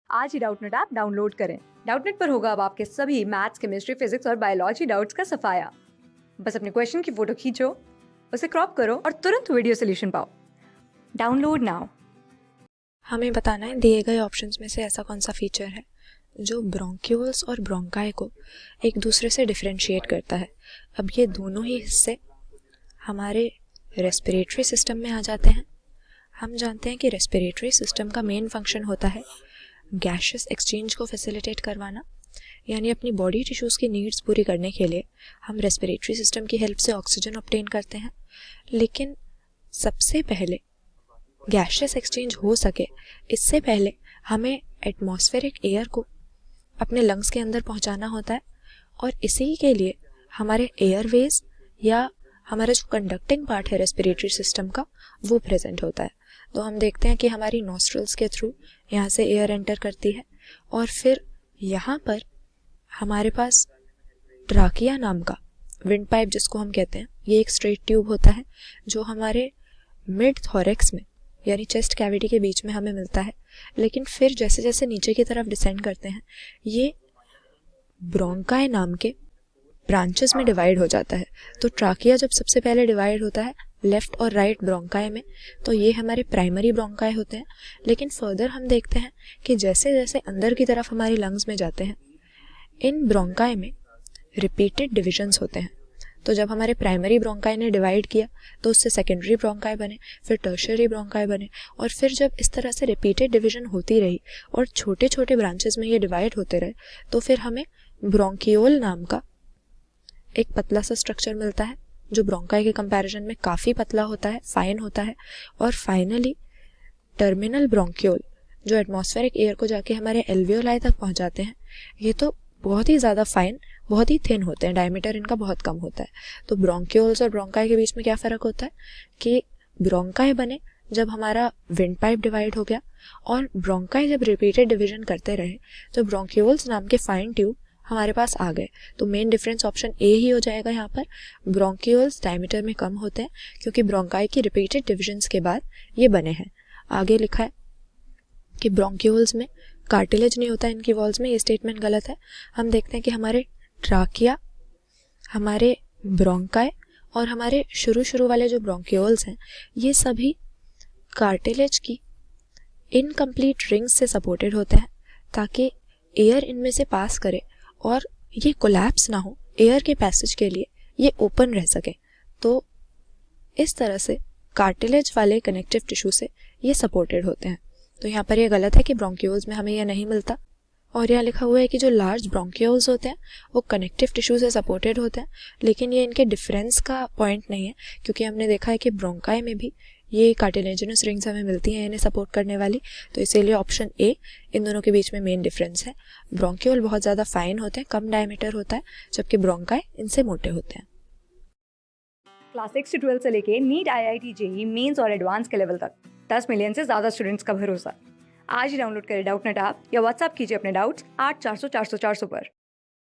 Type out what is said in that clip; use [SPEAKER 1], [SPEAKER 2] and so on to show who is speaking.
[SPEAKER 1] आज ही Doubtnut app download करें। Doubtnut पर होगा अब आपके सभी मैथ्स, केमिस्ट्री, फिजिक्स और बायोलॉजी डाउट्स का सफाया। बस अपने क्वेश्चन की फोटो खींचो, उसे क्रॉप करो और तुरंत वीडियो सोल्यूशन पाओ। Download now.
[SPEAKER 2] हमें बताना है दिए गए ऑप्शंस में से ऐसा कौन सा फीचर है जो ब्रोंक्यूल्स और ब्रोंकाई को एक दूसरे से डिफरेंशिएट करता है। अब ये दोनों ही हिस्से हमारे रेस्पिरेटरी सिस्टम में आ जाते हैं। हम जानते हैं कि रेस्पिरेटरी सिस्टम का मेन फंक्शन होता है गैशियस एक्सचेंज को फैसिलिटेट करवाना, यानी अपनी बॉडी टिश्यूज़ की नीड्स पूरी करने के लिए हम रेस्पिरेटरी सिस्टम की हेल्प से ऑक्सीजन ऑब्टेन करते हैं। लेकिन सबसे पहले गैशियस एक्सचेंज हो सके इससे पहले हमें एटमॉस्फेरिक एयर को अपने लंग्स के अंदर पहुंचाना होता है, और इसी के लिए हमारे एयरवेज या हमारा जो कंडक्टिंग पार्ट है रेस्पिरेटरी सिस्टम का वो प्रेजेंट होता है। तो हम देखते हैं कि हमारी नॉस्ट्रल्स के थ्रू यहाँ से एयर एंटर करती है और फिर यहाँ पर हमारे पास ट्राकिया नाम का विंड पाइप जिसको हम कहते हैं, ये एक स्ट्रेट ट्यूब होता है जो हमारे मिड थोरेक्स में यानी चेस्ट कैविटी के बीच में हमें मिलता है। लेकिन फिर जैसे जैसे नीचे की तरफ डिसेंड करते हैं ये ब्रोंकाई नाम के ब्रांचेस में डिवाइड हो जाता है। तो ट्राकिया जब सबसे पहले डिवाइड होता है लेफ्ट और राइट ब्रोंकाई में, तो ये हमारे प्राइमरी ब्रोंकाई होते हैं। लेकिन फर्दर हम देखते हैं कि जैसे जैसे अंदर की तरफ हमारी लंग्स में जाते हैं इन ब्रोंकाई में रिपीटेड डिविजन्स होते हैं। तो जब हमारे प्राइमरी ब्रोंकाई ने डिवाइड किया तो उससे सेकेंडरी ब्रोंकाई बने, फिर टर्शियरी ब्रोंकाई बने, और फिर जब इस तरह से रिपीटेड डिवीजन होती रही और छोटे छोटे ब्रांचेस में ये डिवाइड होते रहे तो फिर हमें ब्रोंकियोल नाम का एक पतला सा स्ट्रक्चर मिलता है जो ब्रोंकाई के कंपैरिजन में काफ़ी पतला होता है, फाइन होता है। और फाइनली टर्मिनल ब्रोंकियोल जो एटमॉस्फेरिक एयर को जाके हमारे एल्वियोलाई तक पहुंचाते हैं, ये तो बहुत ही ज़्यादा फाइन, बहुत ही थिन होते हैं, डायमीटर इनका बहुत कम होता है। तो ब्रोंक्यूल्स और ब्रोंकाई के बीच में क्या फ़र्क होता है कि ब्रोंकाई बने जब हमारा विंड पाइप डिवाइड हो गया, और ब्रोंकाई जब रिपीटेड डिवीजन करते रहे तो ब्रोंक्यूल्स नाम के फाइन ट्यूब हमारे पास आ गए। तो मेन डिफरेंस ऑप्शन ए ही हो जाएगा यहाँ पर। ब्रोंक्यूल्स डायमीटर में कम होते हैं क्योंकि ब्रोंकाई की रिपीटेड डिविजन्स के बाद ये बने हैं। आगे लिखा है कि ब्रोंक्यूल्स में कार्टिलेज नहीं होता इनकी वॉल्स में, ये स्टेटमेंट गलत है। हम देखते हैं कि हमारे ट्राकिया, हमारे ब्रोंकाई और हमारे शुरू वाले जो ब्रोंक्यूल्स हैं ये सभी कार्टिलेज की इनकम्प्लीट रिंग्स से सपोर्टेड होते हैं ताकि एयर इनमें से पास करे और ये कोलैप्स ना हो, एयर के पैसेज के लिए ये ओपन रह सके। तो इस तरह से कार्टिलेज वाले कनेक्टिव टिश्यू से ये सपोर्टेड होते हैं। तो यहाँ पर ये गलत है कि ब्रोंक्यूल्स में हमें यह नहीं मिलता। और यहाँ लिखा हुआ है कि जो लार्ज ब्रोंक्यूल्स होते हैं वो कनेक्टिव टिश्यू से सपोर्टेड होते हैं, लेकिन ये इनके डिफरेंस का पॉइंट नहीं है क्योंकि हमने देखा है कि ब्रोंकाई में भी ये कार्टिलेजिनस रिंग्स हमें मिलती हैं इन्हें सपोर्ट करने वाली। तो इसीलिए ऑप्शन ए इन दोनों के बीच में मेन डिफरेंस है। ब्रोंक्यूल बहुत ज़्यादा फाइन होते हैं, कम डायमीटर होता है, जबकि ब्रोंकाई इनसे मोटे होते हैं।
[SPEAKER 1] क्लास 6 से 12 से लेके नीट, IIT, JEE मेंस और एडवांस के लेवल तक 10 मिलियन से ज़्यादा स्टूडेंट्स का भरोसा। आज ही डाउनलोड करें डाउटनेट ऐप या व्हाट्सएप कीजिए अपने डाउट्स 8400 400 400 पर।